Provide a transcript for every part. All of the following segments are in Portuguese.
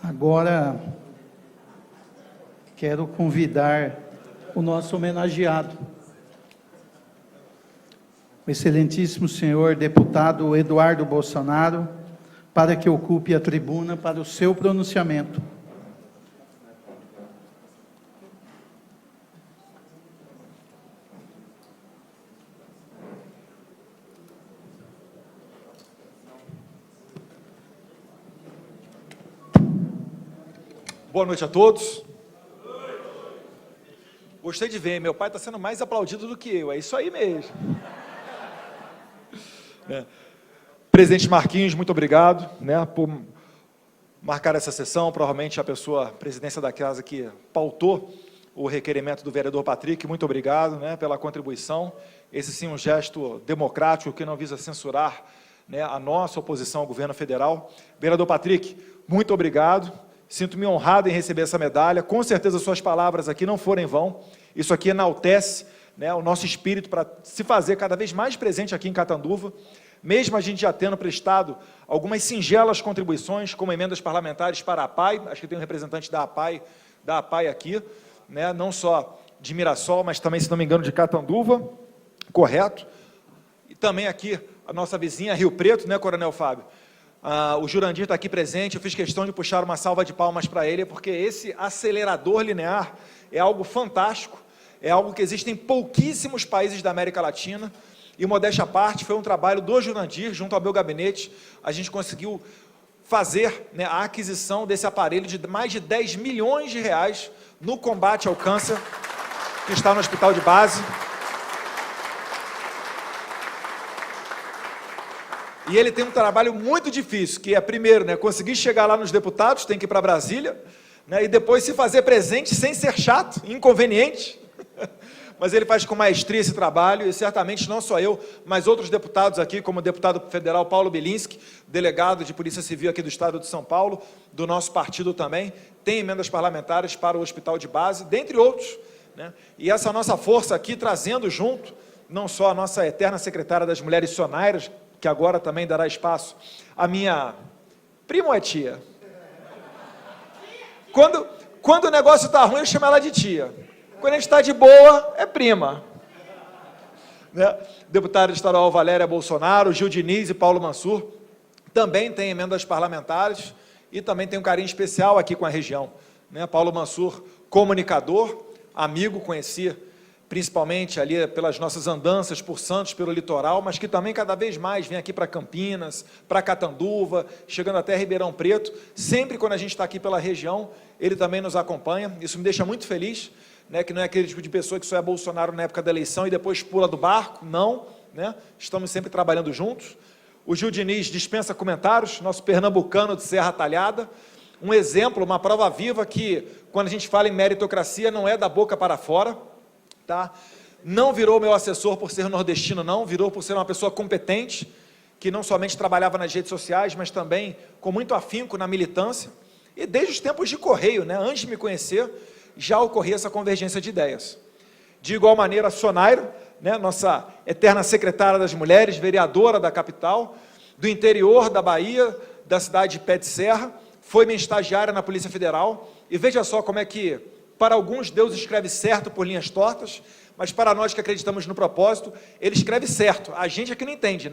Agora, quero convidar o nosso homenageado, o excelentíssimo senhor deputado Eduardo Bolsonaro, para que ocupe a tribuna para o seu pronunciamento. Boa noite a todos. Gostei de ver, meu pai está sendo mais aplaudido do que eu, é isso aí mesmo. Presidente Marquinhos, muito obrigado, por marcar essa sessão, provavelmente a presidência da casa que pautou o requerimento do vereador Patrick, muito obrigado, pela contribuição. Esse sim um gesto democrático que não visa censurar, a nossa oposição ao governo federal. Vereador Patrick, muito obrigado. Sinto-me honrado em receber essa medalha. Com certeza suas palavras aqui não foram em vão. Isso aqui enaltece, o nosso espírito para se fazer cada vez mais presente aqui em Catanduva, mesmo a gente já tendo prestado algumas singelas contribuições, como emendas parlamentares para a APAI, acho que tem um representante da APAI aqui, não só de Mirassol, mas também, se não me engano, de Catanduva, correto? E também aqui a nossa vizinha Rio Preto, Coronel Fábio? O Jurandir está aqui presente, eu fiz questão de puxar uma salva de palmas para ele, porque esse acelerador linear é algo fantástico, é algo que existe em pouquíssimos países da América Latina, e modéstia à parte, foi um trabalho do Jurandir, junto ao meu gabinete, a gente conseguiu fazer a aquisição desse aparelho de mais de 10 milhões de reais no combate ao câncer, que está no hospital de base. E ele tem um trabalho muito difícil, que é, primeiro, conseguir chegar lá nos deputados, tem que ir para Brasília, e depois se fazer presente sem ser chato, inconveniente, mas ele faz com maestria esse trabalho, e certamente não só eu, mas outros deputados aqui, como o deputado federal Paulo Bilinski, delegado de Polícia Civil aqui do Estado de São Paulo, do nosso partido também, tem emendas parlamentares para o hospital de base, dentre outros, e essa nossa força aqui, trazendo junto, não só a nossa eterna secretária das Mulheres Sonairas, que agora também dará espaço à minha prima ou é tia? Quando o negócio está ruim, eu chamo ela de tia. Quando a gente está de boa, é prima. Deputado estadual Valéria Bolsonaro, Gil Diniz e Paulo Mansur, também tem emendas parlamentares e também tem um carinho especial aqui com a região. Paulo Mansur, comunicador, amigo, conheci principalmente ali pelas nossas andanças por Santos, pelo litoral, mas que também cada vez mais vem aqui para Campinas, para Catanduva, chegando até Ribeirão Preto. Sempre quando a gente está aqui pela região, ele também nos acompanha. Isso me deixa muito feliz, que não é aquele tipo de pessoa que só é Bolsonaro na época da eleição e depois pula do barco, não, estamos sempre trabalhando juntos. O Gil Diniz dispensa comentários, nosso pernambucano de Serra Talhada, um exemplo, uma prova viva que, quando a gente fala em meritocracia, não é da boca para fora, não virou meu assessor por ser nordestino, não, virou por ser uma pessoa competente, que não somente trabalhava nas redes sociais, mas também com muito afinco na militância, e desde os tempos de Correio, antes de me conhecer, já ocorria essa convergência de ideias. De igual maneira, a Sonairo, nossa eterna secretária das Mulheres, vereadora da capital, do interior da Bahia, da cidade de Pé de Serra, foi minha estagiária na Polícia Federal, e veja só como é que, para alguns, Deus escreve certo por linhas tortas, mas para nós que acreditamos no propósito, Ele escreve certo. A gente é que não entende,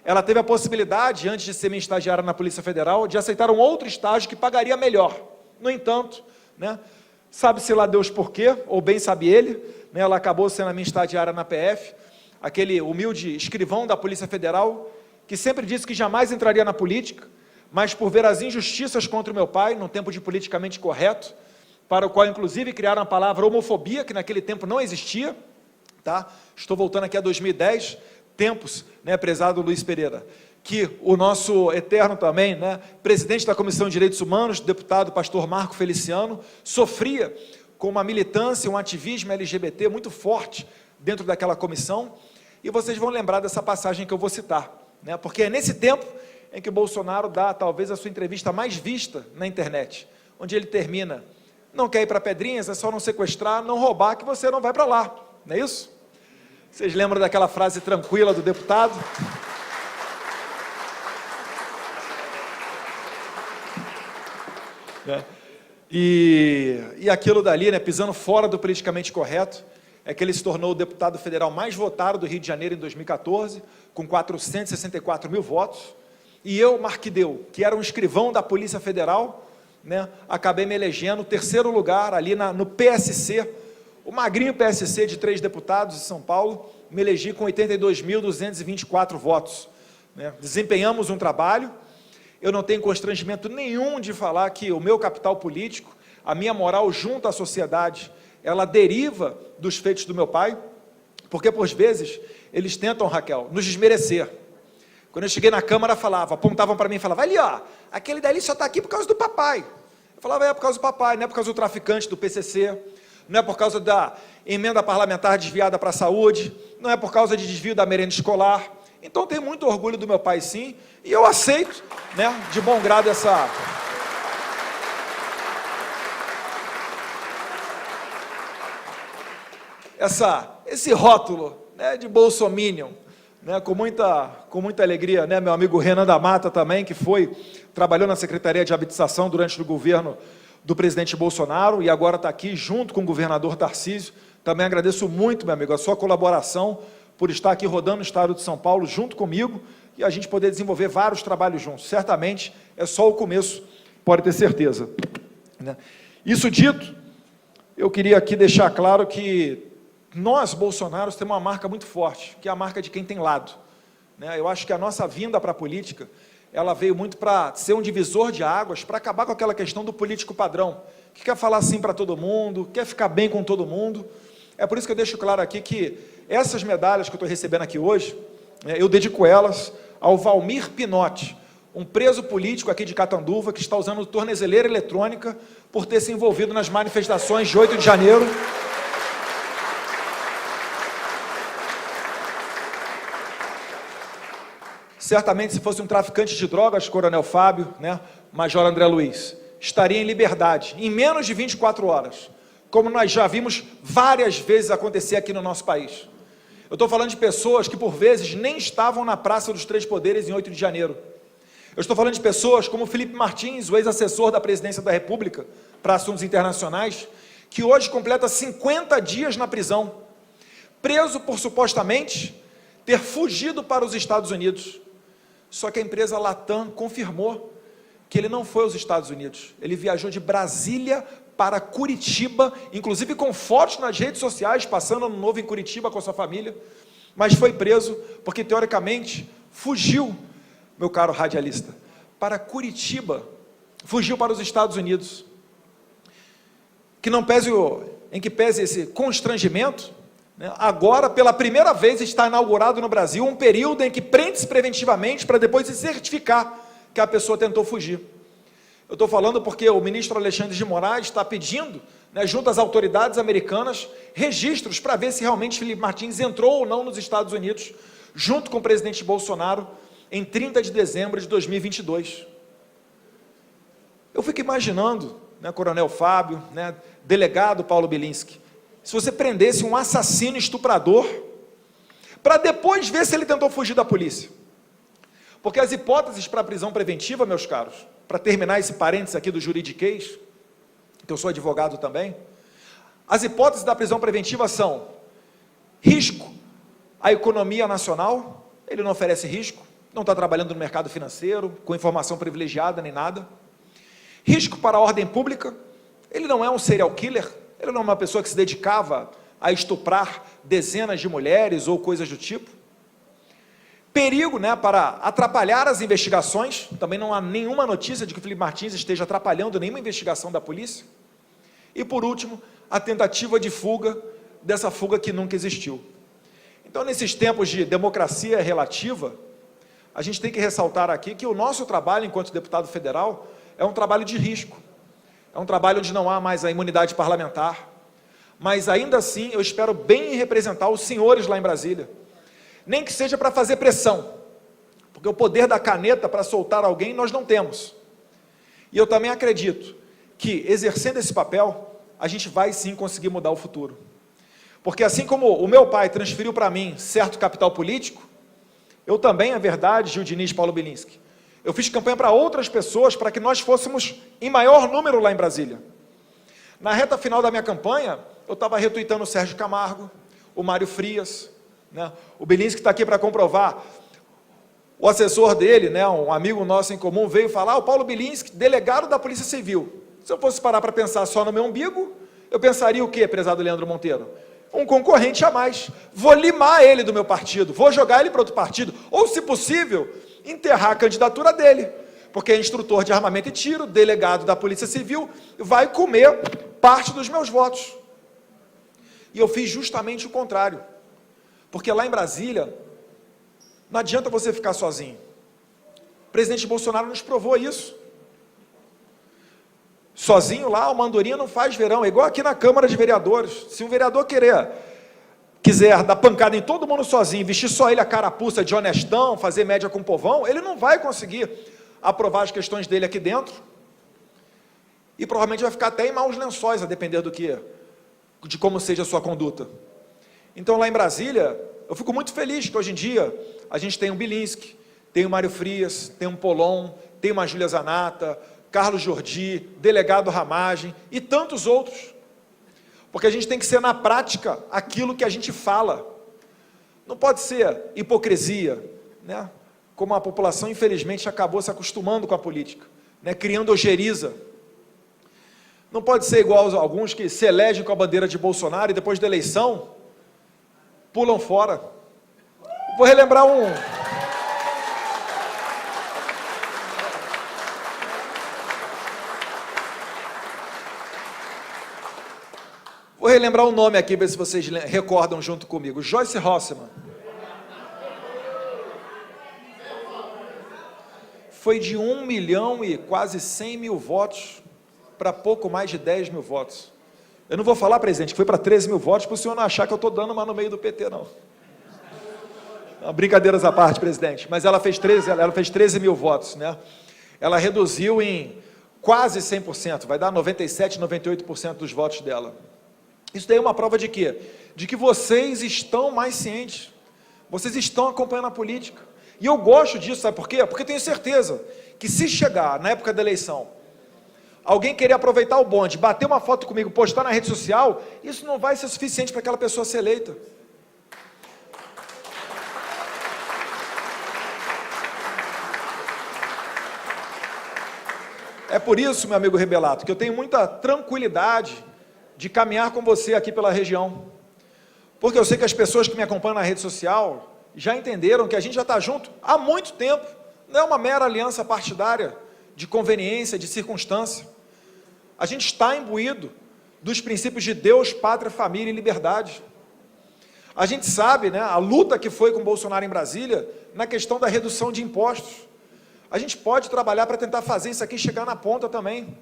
Ela teve a possibilidade, antes de ser minha estagiária na Polícia Federal, de aceitar um outro estágio que pagaria melhor. No entanto, sabe-se lá Deus por quê, ou bem sabe Ele, ela acabou sendo a minha estagiária na PF, aquele humilde escrivão da Polícia Federal, que sempre disse que jamais entraria na política, mas por ver as injustiças contra o meu pai, num tempo de politicamente correto, para o qual, inclusive, criaram a palavra homofobia, que naquele tempo não existia, Estou voltando aqui a 2010, tempos, prezado Luiz Pereira, que o nosso eterno também, presidente da Comissão de Direitos Humanos, deputado pastor Marco Feliciano, sofria com uma militância, um ativismo LGBT muito forte dentro daquela comissão, e vocês vão lembrar dessa passagem que eu vou citar, porque é nesse tempo em que o Bolsonaro dá, talvez, a sua entrevista mais vista na internet, onde ele termina: não quer ir para Pedrinhas, é só não sequestrar, não roubar, que você não vai para lá, não é isso? Vocês lembram daquela frase tranquila do deputado? né? E aquilo dali, né, pisando fora do politicamente correto, é que ele se tornou o deputado federal mais votado do Rio de Janeiro em 2014, com 464 mil votos, e eu, Marquideu, que era um escrivão da Polícia Federal, né, acabei me elegendo terceiro lugar ali no PSC, o magrinho PSC de 3 deputados de São Paulo, me elegi com 82.224 votos. Né? Desempenhamos um trabalho, eu não tenho constrangimento nenhum de falar que o meu capital político, a minha moral junto à sociedade, ela deriva dos feitos do meu pai, porque, por vezes, eles tentam, Raquel, nos desmerecer. Quando eu cheguei na Câmara, apontavam para mim e falavam, ali, ó, aquele dali só está aqui por causa do papai. Eu falava, é por causa do papai, não é por causa do traficante do PCC, não é por causa da emenda parlamentar desviada para a saúde, não é por causa de desvio da merenda escolar. Então, eu tenho muito orgulho do meu pai, sim, e eu aceito, né, de bom grado esse rótulo, né, de bolsominion, né, com muita alegria, né, meu amigo Renan da Mata também, que trabalhou na Secretaria de Habitação durante o governo do presidente Bolsonaro, e agora está aqui junto com o governador Tarcísio. Também agradeço muito, meu amigo, a sua colaboração, por estar aqui rodando o estado de São Paulo junto comigo, e a gente poder desenvolver vários trabalhos juntos. Certamente é só o começo, pode ter certeza. Né? Isso dito, eu queria aqui deixar claro que nós, bolsonaros, temos uma marca muito forte, que é a marca de quem tem lado. Né? Eu acho que a nossa vinda para a política, ela veio muito para ser um divisor de águas, para acabar com aquela questão do político padrão, que quer falar sim para todo mundo, quer ficar bem com todo mundo. É por isso que eu deixo claro aqui que essas medalhas que eu estou recebendo aqui hoje, eu dedico elas ao Valmir Pinotti, um preso político aqui de Catanduva, que está usando tornezeleira eletrônica por ter se envolvido nas manifestações de 8 de janeiro. Certamente, se fosse um traficante de drogas, Coronel Fábio, né, Major André Luiz, estaria em liberdade, em menos de 24 horas, como nós já vimos várias vezes acontecer aqui no nosso país. Eu estou falando de pessoas que, por vezes, nem estavam na Praça dos Três Poderes em 8 de janeiro. Eu estou falando de pessoas como Felipe Martins, o ex-assessor da Presidência da República para Assuntos Internacionais, que hoje completa 50 dias na prisão, preso por, supostamente, ter fugido para os Estados Unidos. Só que a empresa Latam confirmou que ele não foi aos Estados Unidos. Ele viajou de Brasília para Curitiba, inclusive com fotos nas redes sociais, passando ano novo em Curitiba com a sua família, mas foi preso porque, teoricamente, fugiu, meu caro radialista, para Curitiba, fugiu para os Estados Unidos. Em que pese esse constrangimento, né, agora, pela primeira vez, está inaugurado no Brasil um período em que prende-se preventivamente para depois se certificar que a pessoa tentou fugir. Eu estou falando porque o ministro Alexandre de Moraes está pedindo, né, junto às autoridades americanas, registros para ver se realmente Felipe Martins entrou ou não nos Estados Unidos, junto com o presidente Bolsonaro, em 30 de dezembro de 2022. Eu fico imaginando, né, Coronel Fábio, né, delegado Paulo Bilinski, se você prendesse um assassino estuprador, para depois ver se ele tentou fugir da polícia. Porque as hipóteses para a prisão preventiva, meus caros, para terminar esse parênteses aqui do juridiquês, que eu sou advogado também, as hipóteses da prisão preventiva são risco à economia nacional, ele não oferece risco, não está trabalhando no mercado financeiro, com informação privilegiada nem nada. Risco para a ordem pública, ele não é um serial killer, ele não é uma pessoa que se dedicava a estuprar dezenas de mulheres ou coisas do tipo. Perigo, né, para atrapalhar as investigações, também não há nenhuma notícia de que o Felipe Martins esteja atrapalhando nenhuma investigação da polícia. E, por último, a tentativa de fuga, dessa fuga que nunca existiu. Então, nesses tempos de democracia relativa, a gente tem que ressaltar aqui que o nosso trabalho, enquanto deputado federal, é um trabalho de risco. É um trabalho onde não há mais a imunidade parlamentar, mas ainda assim eu espero bem representar os senhores lá em Brasília, nem que seja para fazer pressão, porque o poder da caneta para soltar alguém nós não temos. E eu também acredito que, exercendo esse papel, a gente vai sim conseguir mudar o futuro. Porque assim como o meu pai transferiu para mim certo capital político, eu também, é verdade, Gil Diniz, Paulo Bilinski, Eu fiz campanha para outras pessoas, para que nós fôssemos em maior número lá em Brasília. Na reta final da minha campanha, eu estava retuitando o Sérgio Camargo, o Mário Frias, né? O Bilinski está aqui para comprovar. O assessor dele, né, um amigo nosso em comum, veio falar, o Paulo Bilinski, delegado da Polícia Civil. Se eu fosse parar para pensar só no meu umbigo, eu pensaria o quê, prezado Leandro Monteiro? Um concorrente a mais. Vou limar ele do meu partido, vou jogar ele para outro partido, ou, se possível, enterrar a candidatura dele, porque é instrutor de armamento e tiro, delegado da Polícia Civil, vai comer parte dos meus votos. E eu fiz justamente o contrário, porque lá em Brasília, não adianta você ficar sozinho. O presidente Bolsonaro nos provou isso. Sozinho lá, uma andorinha não faz verão, é igual aqui na Câmara de Vereadores. Se um vereador quiser dar pancada em todo mundo sozinho, vestir só ele a carapuça de honestão, fazer média com o povão, ele não vai conseguir aprovar as questões dele aqui dentro, e provavelmente vai ficar até em maus lençóis, a depender de como seja a sua conduta. Então, lá em Brasília, eu fico muito feliz que hoje em dia a gente tem um Bilinski, tem o Mário Frias, tem um Polon, tem uma Júlia Zanata, Carlos Jordi, delegado Ramagem e tantos outros, porque a gente tem que ser na prática aquilo que a gente fala, não pode ser hipocrisia, né? Como a população infelizmente acabou se acostumando com a política, né? Criando ojeriza. Não pode ser igual a alguns que se elegem com a bandeira de Bolsonaro e depois da eleição pulam fora. Vou relembrar o nome aqui, ver se vocês recordam junto comigo. Joyce Hasselmann. Foi de 1 milhão e quase 100 mil votos para pouco mais de 10 mil votos. Eu não vou falar, presidente, que foi para 13 mil votos, para o senhor não achar que eu estou dando uma no meio do PT, não. Não, brincadeiras à parte, presidente, mas ela fez 13 mil votos, né? Ela reduziu em quase 100%, vai dar 97%, 98% dos votos dela. Isso daí é uma prova de quê? De que vocês estão mais cientes, vocês estão acompanhando a política, e eu gosto disso, sabe por quê? Porque eu tenho certeza que se chegar na época da eleição, alguém querer aproveitar o bonde, bater uma foto comigo, postar na rede social, isso não vai ser suficiente para aquela pessoa ser eleita. É por isso, meu amigo Rebelato, que eu tenho muita tranquilidade de caminhar com você aqui pela região, porque eu sei que as pessoas que me acompanham na rede social já entenderam que a gente já está junto há muito tempo, não é uma mera aliança partidária, de conveniência, de circunstância. A gente está imbuído dos princípios de Deus, pátria, família e liberdade. A gente sabe, né, a luta que foi com Bolsonaro em Brasília, na questão da redução de impostos. A gente pode trabalhar para tentar fazer isso aqui chegar na ponta também.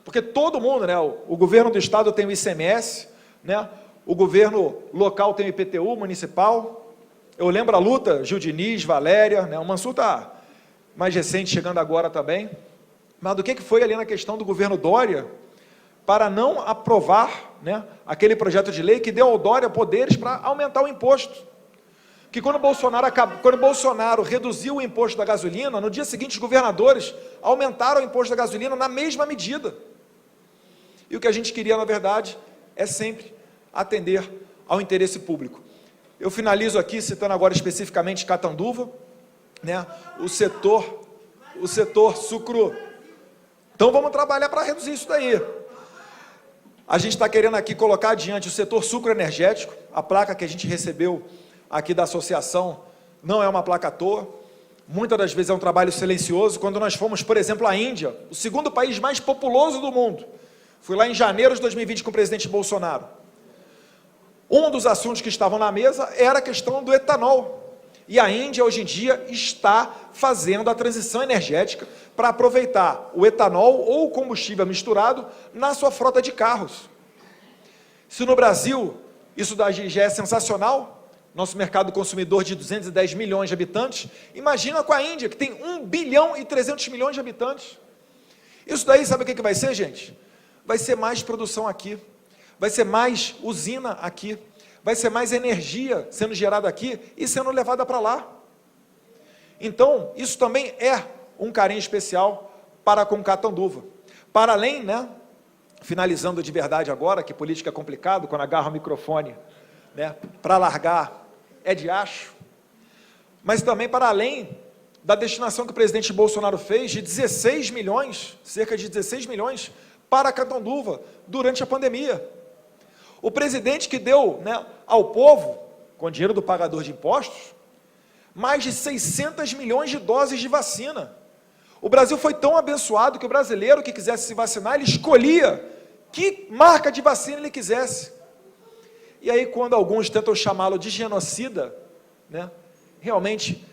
Porque todo mundo, né, o governo do estado tem o ICMS, né, o governo local tem o IPTU municipal. Eu lembro a luta, Gil Diniz, Valéria, né, o Mansur está mais recente, chegando agora também. Mas do que foi ali na questão do governo Dória, para não aprovar, né, aquele projeto de lei que deu ao Dória poderes para aumentar o imposto. Que quando Bolsonaro reduziu o imposto da gasolina, no dia seguinte os governadores aumentaram o imposto da gasolina na mesma medida. E o que a gente queria, na verdade, é sempre atender ao interesse público. Eu finalizo aqui citando agora especificamente Catanduva, né, o setor sucro. Então vamos trabalhar para reduzir isso daí. A gente está querendo aqui colocar adiante o setor sucroenergético, a placa que a gente recebeu aqui da associação não é uma placa à toa, muitas das vezes é um trabalho silencioso. Quando nós fomos, por exemplo, à Índia, o segundo país mais populoso do mundo, fui lá em janeiro de 2020 com o presidente Bolsonaro, um dos assuntos que estavam na mesa era a questão do etanol, e a Índia hoje em dia está fazendo a transição energética para aproveitar o etanol ou o combustível misturado na sua frota de carros. Se no Brasil isso daí já é sensacional, nosso mercado consumidor de 210 milhões de habitantes, imagina com a Índia, que tem 1 bilhão e 300 milhões de habitantes. Isso daí, sabe o que vai ser, gente? Vai ser mais produção aqui, vai ser mais usina aqui, vai ser mais energia sendo gerada aqui e sendo levada para lá. Então, isso também é um carinho especial para com Catanduva. Para além, né, finalizando de verdade agora, que política é complicado, quando agarra o microfone, né, para largar é de acho, mas também para além da destinação que o presidente Bolsonaro fez de 16 milhões, cerca de 16 milhões, para Catanduva, durante a pandemia. O presidente que deu, né, ao povo, com dinheiro do pagador de impostos, mais de 600 milhões de doses de vacina. O Brasil foi tão abençoado que o brasileiro que quisesse se vacinar, ele escolhia que marca de vacina ele quisesse. E aí, quando alguns tentam chamá-lo de genocida, né, realmente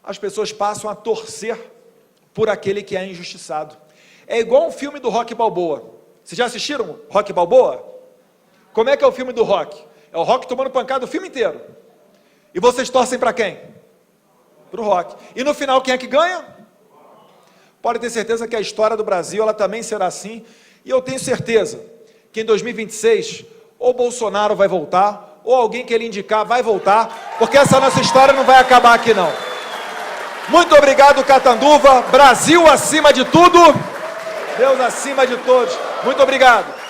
as pessoas passam a torcer por aquele que é injustiçado. É igual um filme do Rocky Balboa. Vocês já assistiram Rocky Balboa? Como é que é o filme do Rocky? É o Rocky tomando pancada o filme inteiro. E vocês torcem para quem? Para o Rocky. E no final, quem é que ganha? Pode ter certeza que a história do Brasil, ela também será assim. E eu tenho certeza que em 2026, ou Bolsonaro vai voltar, ou alguém que ele indicar vai voltar, porque essa nossa história não vai acabar aqui não. Muito obrigado, Catanduva. Brasil acima de tudo. Deus acima de todos. Muito obrigado.